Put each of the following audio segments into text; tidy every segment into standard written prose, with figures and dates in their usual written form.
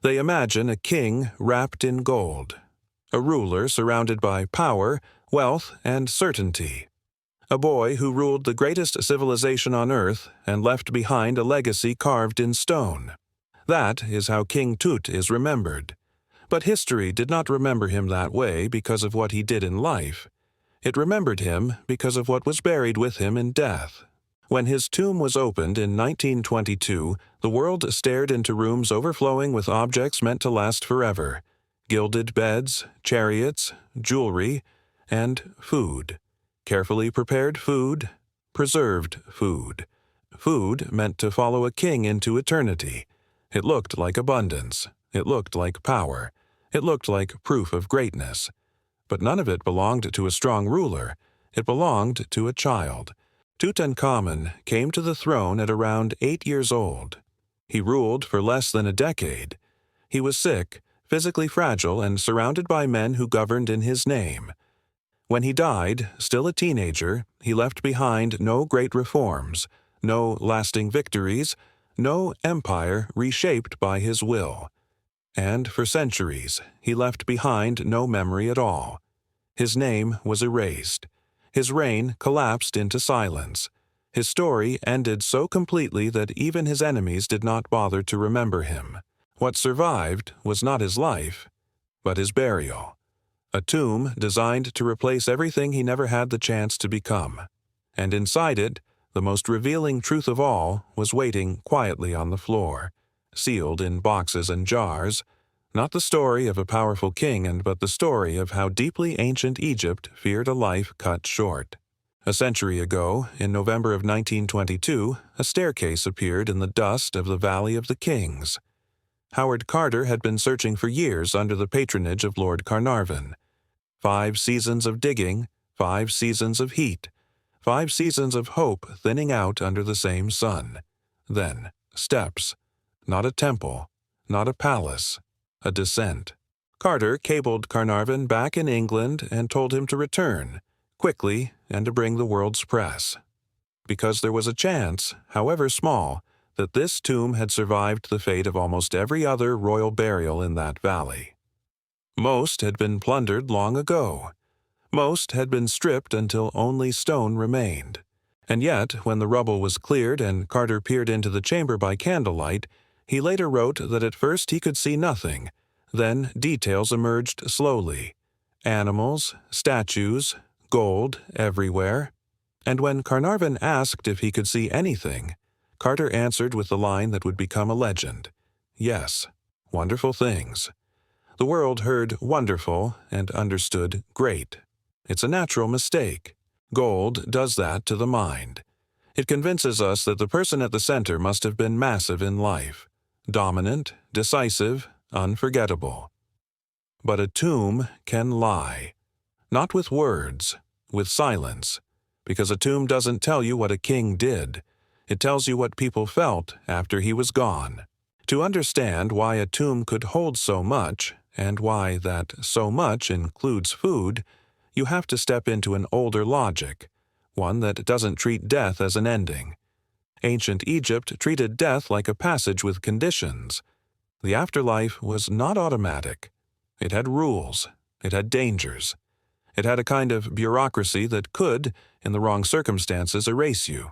They imagine a king wrapped in gold, a ruler surrounded by power, wealth, and certainty, a boy who ruled the greatest civilization on earth and left behind a legacy carved in stone. That is how King Tut is remembered. But history did not remember him that way because of what he did in life. It remembered him because of what was buried with him in death. When his tomb was opened in 1922, the world stared into rooms overflowing with objects meant to last forever: gilded beds, chariots, jewelry, and food. Carefully prepared food, preserved food. Food meant to follow a king into eternity. It looked like abundance. It looked like power. It looked like proof of greatness. But none of it belonged to a strong ruler. It belonged to a child. Tutankhamun came to the throne at around 8 years old. He ruled for less than a decade. He was sick, physically fragile, and surrounded by men who governed in his name. When he died, still a teenager, he left behind no great reforms, no lasting victories, no empire reshaped by his will. And for centuries, he left behind no memory at all. His name was erased. His reign collapsed into silence. His story ended so completely that even his enemies did not bother to remember him. What survived was not his life, but his burial. A tomb designed to replace everything he never had the chance to become. And inside it, the most revealing truth of all was waiting quietly on the floor, sealed in boxes and jars, not the story of a powerful king, but the story of how deeply ancient Egypt feared a life cut short. A century ago, in November of 1922, a staircase appeared in the dust of the Valley of the Kings. Howard Carter had been searching for years under the patronage of Lord Carnarvon. 5 seasons of digging, 5 seasons of heat, 5 seasons of hope thinning out under the same sun. Then, steps. Not a temple, not a palace, a descent. Carter cabled Carnarvon back in England and told him to return, quickly, and to bring the world's press. Because there was a chance, however small, that this tomb had survived the fate of almost every other royal burial in that valley. Most had been plundered long ago. Most had been stripped until only stone remained. And yet, when the rubble was cleared and Carter peered into the chamber by candlelight, he later wrote that at first he could see nothing. Then details emerged slowly. Animals, statues, gold everywhere. And when Carnarvon asked if he could see anything, Carter answered with the line that would become a legend. Yes, wonderful things. The world heard wonderful and understood great. It's a natural mistake. Gold does that to the mind. It convinces us that the person at the center must have been massive in life. Dominant, decisive, unforgettable. But a tomb can lie. Not with words, with silence. Because a tomb doesn't tell you what a king did. It tells you what people felt after he was gone. To understand why a tomb could hold so much, and why that so much includes food, you have to step into an older logic, one that doesn't treat death as an ending. Ancient Egypt treated death like a passage with conditions. The afterlife was not automatic. It had rules. It had dangers. It had a kind of bureaucracy that could, in the wrong circumstances, erase you.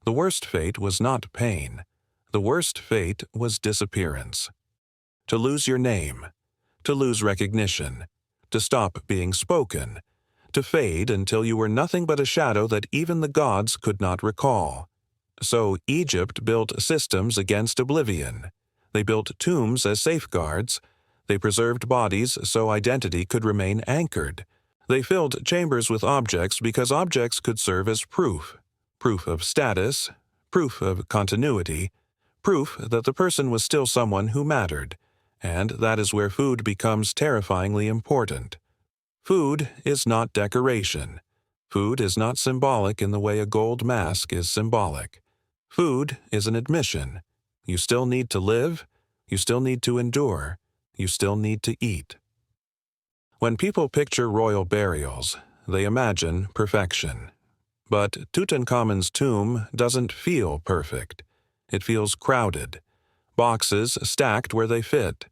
The worst fate was not pain. The worst fate was disappearance. To lose your name. To lose recognition. To stop being spoken. To fade until you were nothing but a shadow that even the gods could not recall. So Egypt built systems against oblivion. They built tombs as safeguards. They preserved bodies so identity could remain anchored. They filled chambers with objects because objects could serve as proof. Proof of status, proof of continuity, proof that the person was still someone who mattered. And that is where food becomes terrifyingly important. Food is not decoration. Food is not symbolic in the way a gold mask is symbolic. Food is an admission. You still need to live. You still need to endure. You still need to eat. When people picture royal burials, they imagine perfection. But Tutankhamun's tomb doesn't feel perfect. It feels crowded. boxes stacked where they fit,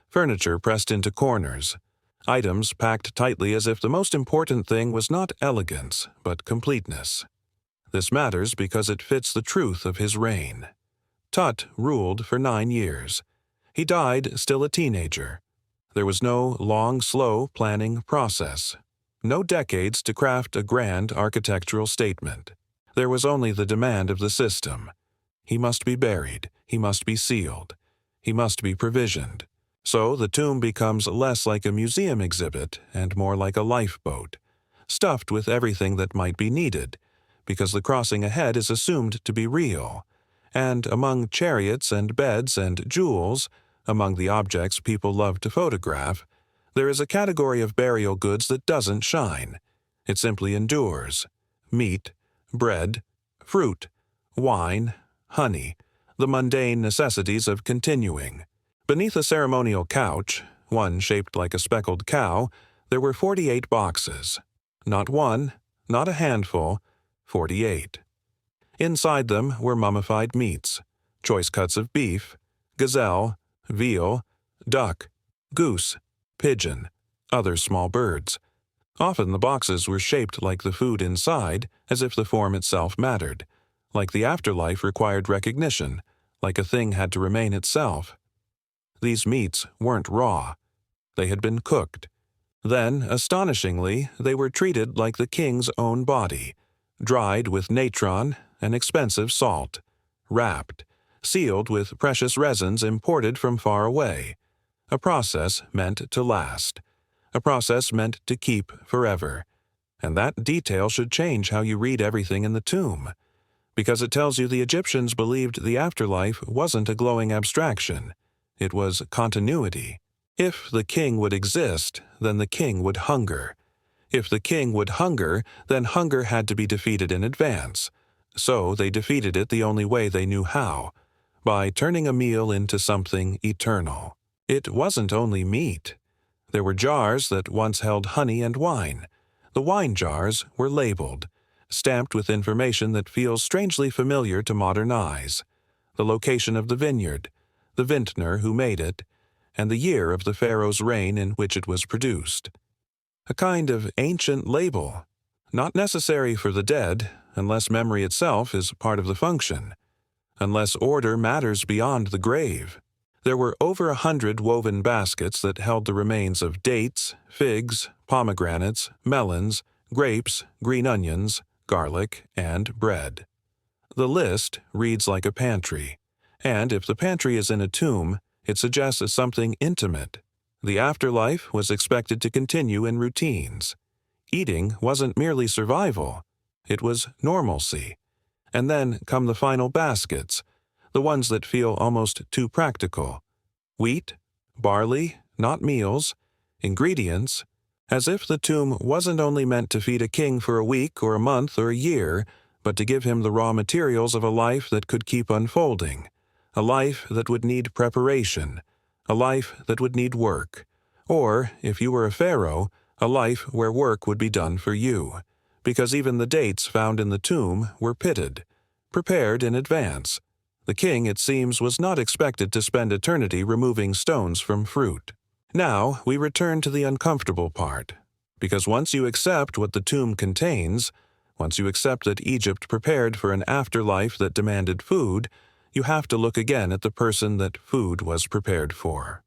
furniture pressed into corners, items packed tightly as if the most important thing was not elegance, but completeness. This matters because it fits the truth of his reign. Tut ruled for 9 years. He died still a teenager. There was no long, slow planning process. No decades to craft a grand architectural statement. There was only the demand of the system. He must be buried. He must be sealed. He must be provisioned. So the tomb becomes less like a museum exhibit and more like a lifeboat, stuffed with everything that might be needed, because the crossing ahead is assumed to be real. And among chariots and beds and jewels, among the objects people love to photograph, there is a category of burial goods that doesn't shine. It simply endures. Meat, bread, fruit, wine, honey, the mundane necessities of continuing. Beneath a ceremonial couch, one shaped like a speckled cow, there were 48 boxes. Not one, not a handful, 48. Inside them were mummified meats, choice cuts of beef, gazelle, veal, duck, goose, pigeon, other small birds. Often the boxes were shaped like the food inside, as if the form itself mattered, like the afterlife required recognition, like a thing had to remain itself. These meats weren't raw. They had been cooked. Then, astonishingly, they were treated like the king's own body, dried with natron, an expensive salt, wrapped, sealed with precious resins imported from far away. A process meant to last. A process meant to keep forever. And that detail should change how you read everything in the tomb, because it tells you the Egyptians believed the afterlife wasn't a glowing abstraction. It was continuity. If the king would exist, then the king would hunger. If the king would hunger, then hunger had to be defeated in advance. So they defeated it the only way they knew how, by turning a meal into something eternal. It wasn't only meat. There were jars that once held honey and wine. The wine jars were labeled, stamped with information that feels strangely familiar to modern eyes. The location of the vineyard, the vintner who made it, and the year of the pharaoh's reign in which it was produced. A kind of ancient label, not necessary for the dead, unless memory itself is part of the function, unless order matters beyond the grave. There were over 100 woven baskets that held the remains of dates, figs, pomegranates, melons, grapes, green onions, garlic, and bread. The list reads like a pantry. And if the pantry is in a tomb, it suggests something intimate. The afterlife was expected to continue in routines. Eating wasn't merely survival, it was normalcy. And then come the final baskets, the ones that feel almost too practical. Wheat, barley, not meals, ingredients, as if the tomb wasn't only meant to feed a king for a week or a month or a year, but to give him the raw materials of a life that could keep unfolding. A life that would need preparation, a life that would need work, or, if you were a pharaoh, a life where work would be done for you, because even the dates found in the tomb were pitted, prepared in advance. The king, it seems, was not expected to spend eternity removing stones from fruit. Now we return to the uncomfortable part, because once you accept what the tomb contains, once you accept that Egypt prepared for an afterlife that demanded food, you have to look again at the person that food was prepared for.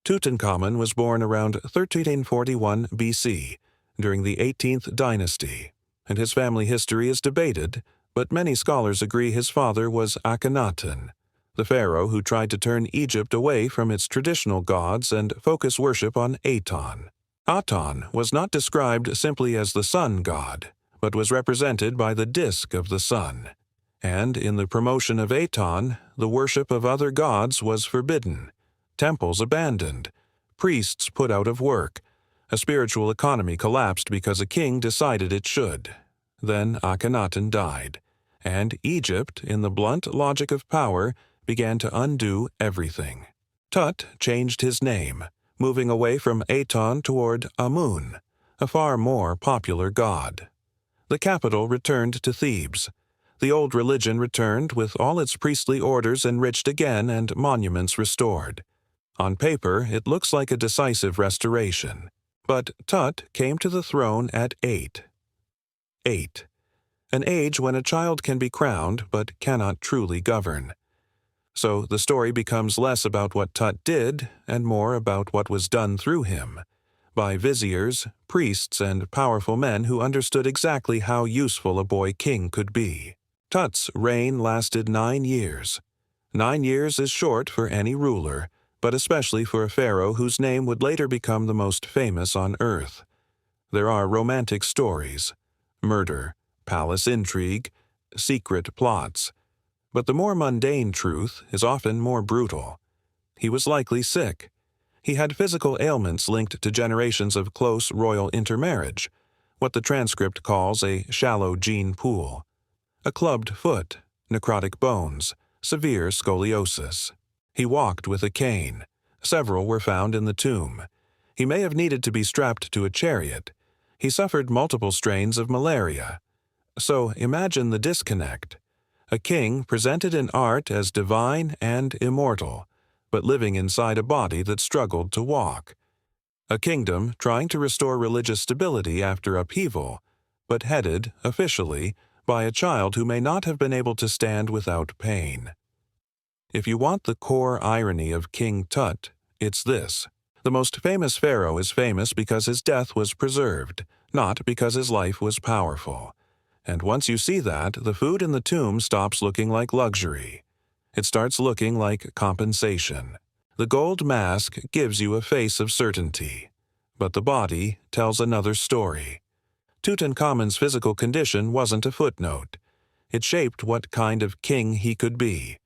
Tutankhamun was born around 1341 BC, during the 18th dynasty, and his family history is debated, but many scholars agree his father was Akhenaten, the pharaoh who tried to turn Egypt away from its traditional gods and focus worship on Aton. Aton was not described simply as the sun god, but was represented by the disk of the sun. And in the promotion of Aton, the worship of other gods was forbidden, temples abandoned, priests put out of work. A spiritual economy collapsed because a king decided it should. Then Akhenaten died, and Egypt, in the blunt logic of power, began to undo everything. Tut changed his name, moving away from Aton toward Amun, a far more popular god. The capital returned to Thebes. The old religion returned with all its priestly orders enriched again and monuments restored. On paper, it looks like a decisive restoration. But Tut came to the throne at 8. 8. An age when a child can be crowned but cannot truly govern. So the story becomes less about what Tut did and more about what was done through him, by viziers, priests, and powerful men who understood exactly how useful a boy king could be. Tut's reign lasted 9 years. 9 years is short for any ruler, but especially for a pharaoh whose name would later become the most famous on earth. There are romantic stories, murder, palace intrigue, secret plots. But the more mundane truth is often more brutal. He was likely sick. He had physical ailments linked to generations of close royal intermarriage, what the transcript calls a shallow gene pool. A clubbed foot, necrotic bones, severe scoliosis. He walked with a cane. Several were found in the tomb. He may have needed to be strapped to a chariot. He suffered multiple strains of malaria. So imagine the disconnect. A king presented in art as divine and immortal, but living inside a body that struggled to walk. A kingdom trying to restore religious stability after upheaval, but headed, officially, by a child who may not have been able to stand without pain. If you want the core irony of King Tut, it's this. The most famous pharaoh is famous because his death was preserved, not because his life was powerful. And once you see that, the food in the tomb stops looking like luxury. It starts looking like compensation. The gold mask gives you a face of certainty, but the body tells another story. Tutankhamun's physical condition wasn't a footnote. It shaped what kind of king he could be.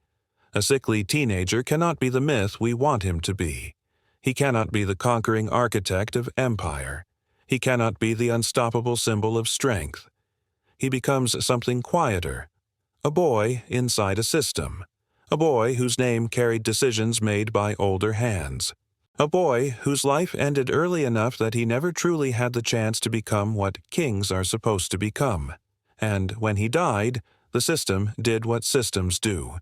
A sickly teenager cannot be the myth we want him to be. He cannot be the conquering architect of empire. He cannot be the unstoppable symbol of strength. He becomes something quieter, a boy inside a system, a boy whose name carried decisions made by older hands, a boy whose life ended early enough that he never truly had the chance to become what kings are supposed to become. And when he died, the system did what systems do.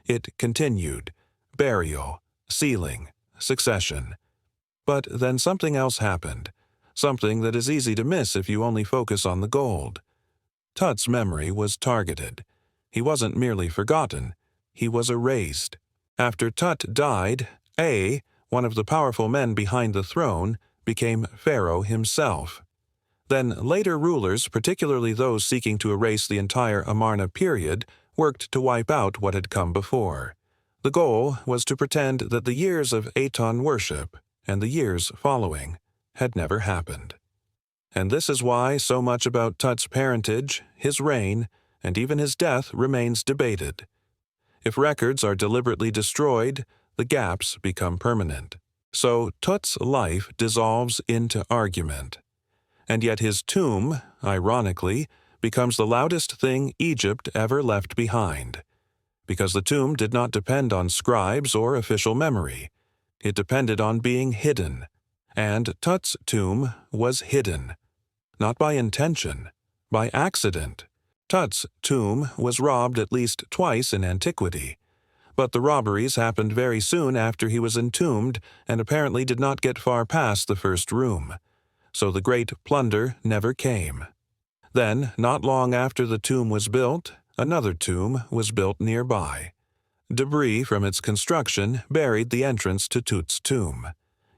It continued, burial, sealing, succession. But then something else happened, something that is easy to miss if you only focus on the gold. Tut's memory was targeted. He wasn't merely forgotten, he was erased. After Tut died, one of the powerful men behind the throne, became Pharaoh himself. Then later rulers, particularly those seeking to erase the entire Amarna period, worked to wipe out what had come before. The goal was to pretend that the years of Aton worship, and the years following, had never happened. And this is why so much about Tut's parentage, his reign, and even his death remains debated. If records are deliberately destroyed, the gaps become permanent. So Tut's life dissolves into argument. And yet his tomb, ironically, becomes the loudest thing Egypt ever left behind. Because the tomb did not depend on scribes or official memory. It depended on being hidden. And Tut's tomb was hidden. Not by intention, by accident. Tut's tomb was robbed at least twice in antiquity, but the robberies happened very soon after he was entombed and apparently did not get far past the first room. So the great plunder never came. Then, not long after the tomb was built, another tomb was built nearby. Debris from its construction buried the entrance to Tut's tomb.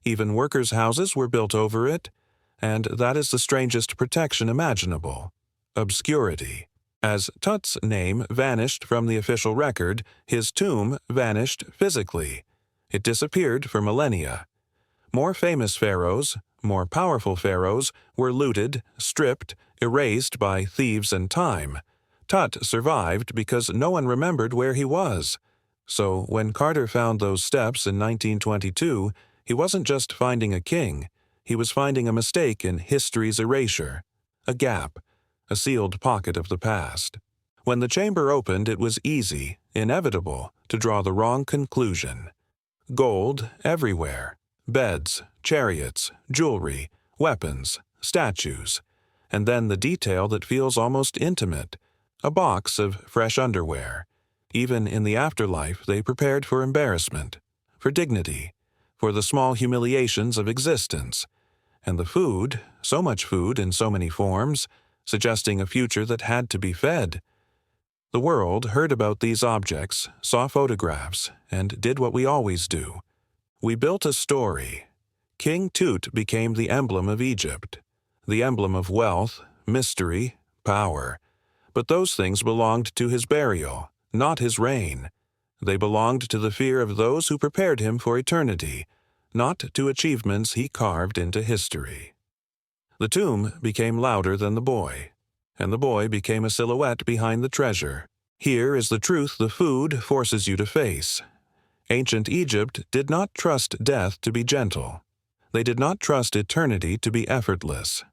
Even workers' houses were built over it, and that is the strangest protection imaginable: obscurity. As Tut's name vanished from the official record, his tomb vanished physically. It disappeared for millennia. More famous pharaohs, more powerful pharaohs, were looted, stripped, erased by thieves and time. Tut survived because no one remembered where he was. So when Carter found those steps in 1922, he wasn't just finding a king. He was finding a mistake in history's erasure, a gap, a sealed pocket of the past. When the chamber opened, it was easy, inevitable, to draw the wrong conclusion. Gold everywhere. Beds, chariots, jewelry, weapons, statues. And then the detail that feels almost intimate. a box of fresh underwear. Even in the afterlife, they prepared for embarrassment, for dignity, for the small humiliations of existence. And the food, so much food in so many forms, suggesting a future that had to be fed. The world heard about these objects, saw photographs, and did what we always do. We built a story. King Tut became the emblem of Egypt, the emblem of wealth, mystery, power. But those things belonged to his burial, not his reign. They belonged to the fear of those who prepared him for eternity, not to achievements he carved into history. The tomb became louder than the boy, and the boy became a silhouette behind the treasure. Here is the truth the food forces you to face. Ancient Egypt did not trust death to be gentle. They did not trust eternity to be effortless.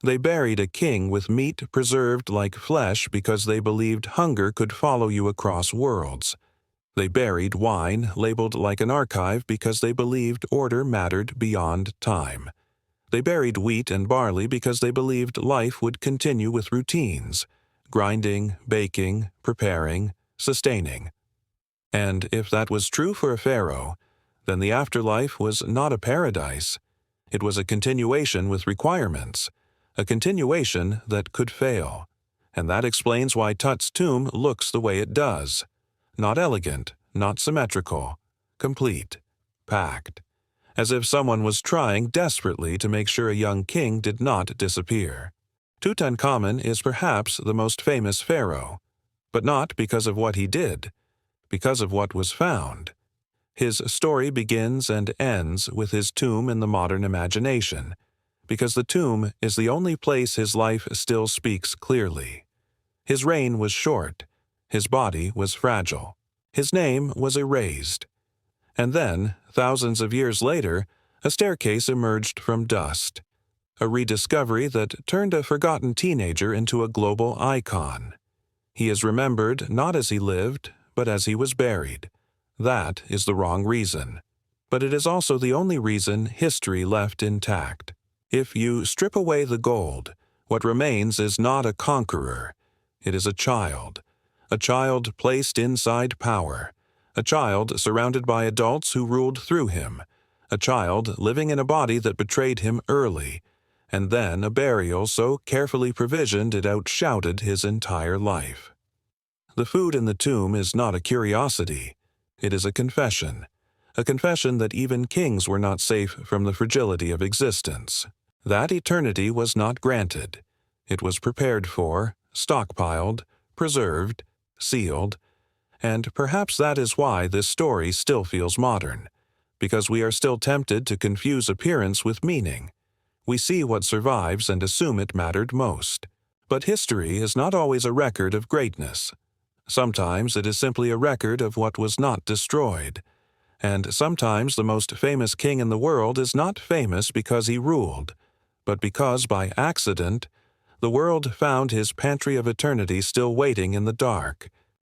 They buried a king with meat preserved like flesh because they believed hunger could follow you across worlds. They buried wine labeled like an archive because they believed order mattered beyond time. They buried wheat and barley because they believed life would continue with routines, grinding, baking, preparing, sustaining. And if that was true for a pharaoh, then the afterlife was not a paradise. It was a continuation with requirements, a continuation that could fail. And that explains why Tut's tomb looks the way it does. Not elegant, not symmetrical, complete, packed, as if someone was trying desperately to make sure a young king did not disappear. Tutankhamun is perhaps the most famous pharaoh, but not because of what he did, because of what was found. His story begins and ends with his tomb in the modern imagination, because the tomb is the only place his life still speaks clearly. His reign was short. His body was fragile. His name was erased. And then, thousands of years later, a staircase emerged from dust, a rediscovery that turned a forgotten teenager into a global icon. He is remembered not as he lived, but as he was buried. That is the wrong reason. But it is also the only reason history left intact. If you strip away the gold, what remains is not a conqueror. It is a child placed inside power, a child surrounded by adults who ruled through him, a child living in a body that betrayed him early, and then a burial so carefully provisioned it outshouted his entire life. The food in the tomb is not a curiosity. It is a confession that even kings were not safe from the fragility of existence. That eternity was not granted. It was prepared for, stockpiled, preserved, sealed, and perhaps that is why this story still feels modern, because we are still tempted to confuse appearance with meaning. We see what survives and assume it mattered most. But history is not always a record of greatness. Sometimes it is simply a record of what was not destroyed. And sometimes the most famous king in the world is not famous because he ruled, but because by accident, the world found his pantry of eternity still waiting in the dark,